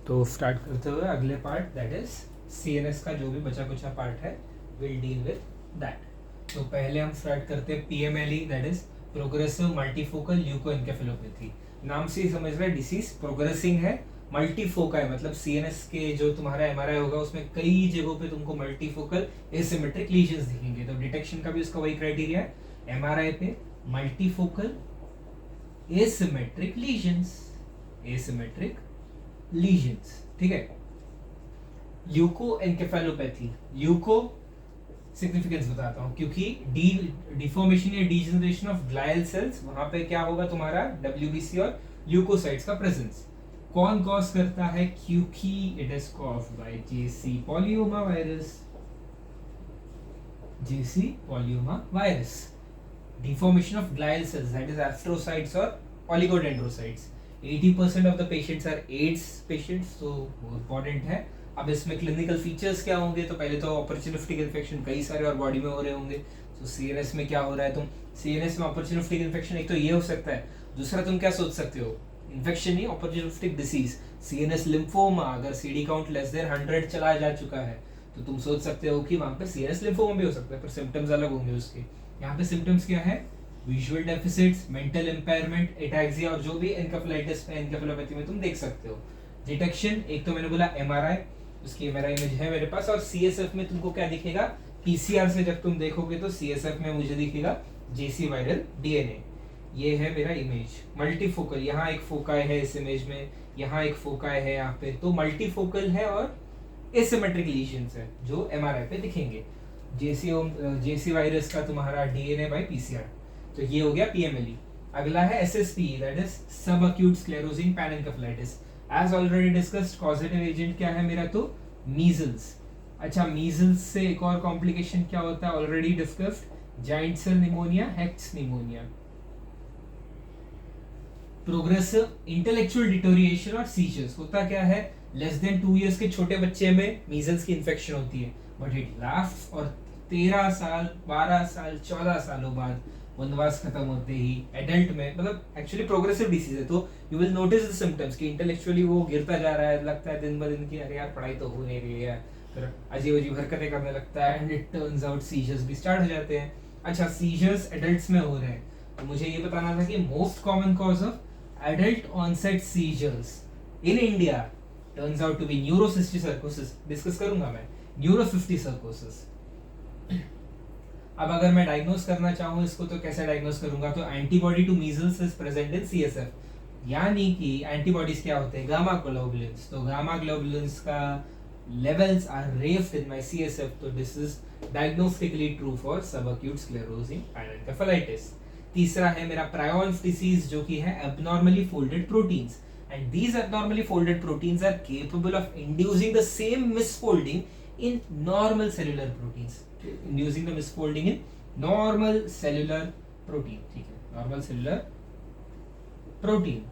तो स्टार्ट करते हुए अगले पार्ट दैट इज सीएनएस का जो भी बचा कुचा पार्ट है विल डील विद दैट। तो पहले हम स्टार्ट करते हैं पीएमएलई दैट इज प्रोग्रेसिव मल्टीफोकल ल्यूकोएन्केफेलोपैथी। नाम से ही समझ रहे डिसीज प्रोग्रेसिंग है, मल्टीफोका है, मतलब सीएनएस के जो तुम्हारा एमआरआई होगा उसमें कई जगहों पे तुमको मल्टीफोकल एसिमेट्रिक लीजंस दिखेंगे। तो डिटेक्शन का भी उसका वही क्राइटेरिया है, एमआरआई पे multifocal asymmetric lesions, asymmetric lesions, ठीक है। ल्यूकोएन्केफेलोपैथी, ल्यूको सिग्निफिकेंस बताता हूं क्योंकि डिफॉर्मेशन या डीजनरेशन ऑफ ग्लायल सेल्स, वहां पे क्या होगा तुम्हारा डब्ल्यूबीसी और ल्यूकोसाइट्स का प्रेजेंस। कौन कॉज करता है? क्योंकि it is caused by JC polyoma virus, JC polyoma virus. Deformation of glial cells that is astrocytes और oligodendrocytes. 80% of the patients are AIDS patients, तो वो इंपॉर्टेंट है। अब इसमें क्लिनिकल फीचर्स क्या होंगे? तो पहले तो अपॉर्चुनिस्टिक इन्फेक्शन कई सारे और बॉडी में हो रहे होंगे। तो सीएनएस में क्या हो रहा है? तुम सीएनएस में अपॉर्चुनिस्टिक इन्फेक्शन, एक तो ये हो सकता है, दूसरा तुम क्या सोच सकते हो, इन्फेक्शन नहीं अपॉर्चुनिस्टिक डिसीज, सीएनएस लिम्फोमा। अगर सीडी काउंट लेस देन 100 चला जा चुका है तो तुम सोच सकते हो कि वहां पे सीएनएस लिम्फोमा भी हो सकता है, पर सिम्टम्स अलग होंगे उसके। यहाँ पे सिम्टम्स क्या है? विजुअल डेफिसिट्स, मेंटल इंपायरमेंट, एटैक्सिया और जो भी एन्केफेलाइटिस में एन्केफेलोपैथी में तुम देख सकते हो। डिटेक्शन, एक तो मैंने बोला एमआरआई, उसकी एमआरआई इमेज है मेरे पास, और सीएसएफ में तुमको क्या दिखेगा? पीसीआर से जब तुम देखोगे तो सीएसएफ में मुझे दिखेगा जेसी वायरल डीएनए। ये है मेरा इमेज मल्टीफोकल। यहाँ एक फोकाई है इस इमेज में, यहाँ एक फोकाई है यहाँ पे, तो मल्टीफोकल है और एसिमेट्रिक लीजन्स है जो एमआरआई पे दिखेंगे। जेसी वायरस का तुम्हारा डीएनए बाय पीसीआर। तो ये हो गया पीएमएलई। अगला है SSP that is sub acute sclerosing panencephalitis. As already discussed causative agent क्या है मेरा? तो मीजल्स। अच्छा, मीजल्स से एक और कॉम्प्लिकेशन क्या होता है? Already discussed, giant cell pneumonia, हेक्स निमोनिया। प्रोग्रेसिव इंटेलेक्चुअल डिटोरिएशन और सीजर्स। होता क्या है? लेस देन 2 इयर्स के छोटे बच्चे में मीजल्स की इन्फेक्शन होती है, बट इट लास्ट्स, और 13 साल 12 साल 14 सालों बाद वनवास खत्म होते ही एडल्ट में, मतलब एक्चुअली प्रोग्रेसिव डिसीज है, तो you will notice the symptoms कि इंटेलेक्चुअली वो गिरता जा रहा है, लगता है दिन ब दिन की अरे यार पढ़ाई तो हो नहीं रही है, फिर अजीब अजीब हरकतें करने लगता है, and it turns out seizures भी स्टार्ट हो जाते हैं। अच्छा, सीजर्स एडल्ट्स में हो रहे हैं, तो मुझे ये बताना था कि most common cause of adult onset seizures in India turns out to be neurocysticercosis. Discuss करूंगा मैं न्यूरोसिस्टिक सर्कोसिस। अब अगर मैं डायग्नोस करना चाहूँ इसको तो कैसे डायग्नोस करूंगा? तो antibody to measles is present in CSF, यानी कि एंटीबॉडीज क्या होते हैं? Gamma globulins. तो गामा ग्लोबुलिन्स का levels are raised in my CSF, तो this is diagnostically true for subacute sclerosing panencephalitis. तीसरा है मेरा प्रायोन डिसीज, जो कि है abnormally folded proteins, and these abnormally folded proteins are capable of inducing the same misfolding in normal cellular proteins, inducing the misfolding in normal cellular protein, ठीक है, normal cellular protein।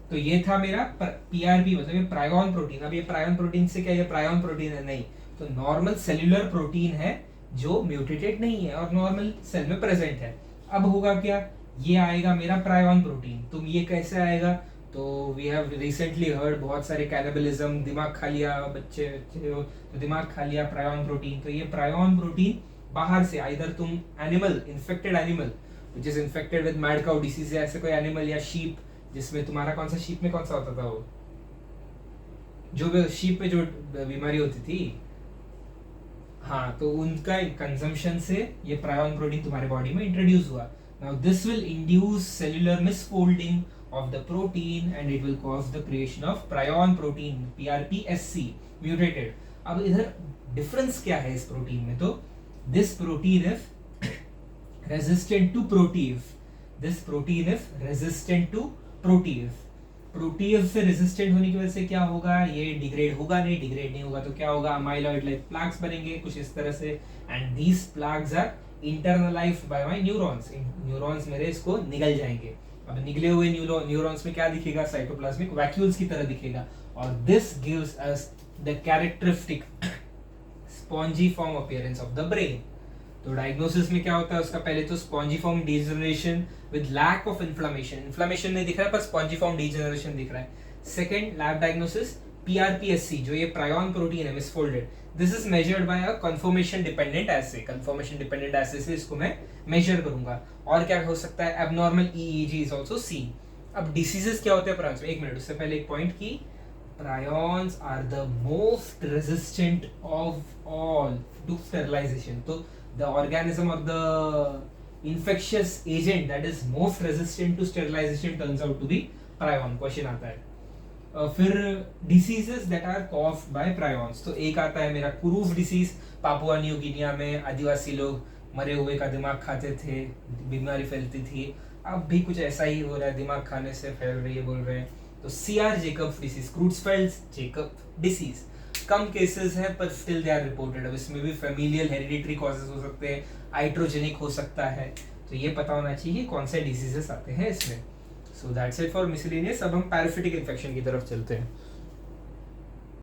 तो ये था मेरा PRP, मतलब ये प्रायोन प्रोटीन। अब ये प्रायोन प्रोटीन से क्या, ये प्रायोन प्रोटीन है? नहीं, तो नॉर्मल सेल्यूलर प्रोटीन है जो म्यूटेटेड नहीं है और नॉर्मल सेल में प्रेजेंट है। अब होगा क्या? ये आएगा मेरा प्रायोन प्रोटीन। तो ये कैसे आएगा? तो वी हैव रिसेंटली हर्ड, बहुत सारे कैनिबलिज्म, दिमाग खा लिया बच्चे हो तो दिमाग खा लिया, प्रायोन प्रोटीन। तो ये प्रायोन प्रोटीन बाहर से, आइदर तुम animal, infected animal which is infected with mad cow disease, या ऐसे कोई एनिमल, या शीप, जिसमें तुम्हारा कौन सा शीप में कौन सा होता था वो, जो भी शीप पे जो बीमारी होती थी, हाँ, तो उनका कंजम्पशन से ये प्रायोन प्रोटीन तुम्हारे बॉडी में इंट्रोड्यूस हुआ। Now this will induce cellular misfolding of the protein and it will cause the creation of prion protein, PRPSC mutated। अब इधर डिफरेंस क्या है इस प्रोटीन में? तो this protein is resistant to protease, this protein is resistant to protease। Proteases से resistant होने की वजह से क्या होगा? ये डिग्रेड होगा नहीं, डिग्रेड नहीं होगा तो क्या होगा? अमाइलॉइड लाइक प्लैक्स बनेंगे कुछ इस तरह से, and these plaques are internalised by my neurons. Neurons मेरे इसको निगल जाएंगे। अब निकले हुए न्यूरॉन्स में क्या दिखेगा? साइटोप्लाज्मिक वैक्यूल्स की तरह दिखेगा, और this gives us the characteristic spongiform appearance of the brain. तो डायग्नोसिस में क्या होता है उसका? पहले तो spongiform degeneration with lack of inflammation, inflammation नहीं दिख रहा है पर स्पॉन्जी-फॉर्म डीजनरेशन दिख रहा है। सेकंड, लैब डायग्नोसिस PRPSC जो ये प्रायोन प्रोटीन है misfolded, this is measured by a conformation dependent assay, conformation dependent assay से इसको मैं मेजर करूंगा। और क्या हो सकता है, abnormal EEG is also seen. अब डिसीजेस क्या होते हैं प्रायोन्स में, एक मिनट उससे पहले एक पॉइंट की, prions are the most resistant of all to sterilisation. तो the organism of the infectious agent that is most resistant to sterilization turns out to be prion। Question आता है। फिर diseases that are caused by prions, तो एक आता है मेरा kuru disease, Papua New Guinea में आदिवासी लोग मरे हुए का दिमाग खाते थे, बीमारी फैलती थी, अब भी कुछ ऐसा ही हो रहा है, दिमाग खाने से फैल रही है बोल रहे हैं। तो CR Jakob disease, Creutzfeldt Jakob disease, कम केसेस है पर स्टिल दे आर रिपोर्टेड। अब इसमें भी फैमिलियल हेरिडिटरी कॉजेस हो सकते हैं, आइट्रोजेनिक हो सकता है, तो ये पता होना चाहिए कौन से डिसीजेस आते हैं इसमें। So that's it for miscellaneous. अब हम पैरासिटिक इन्फेक्शन की तरफ चलते हैं।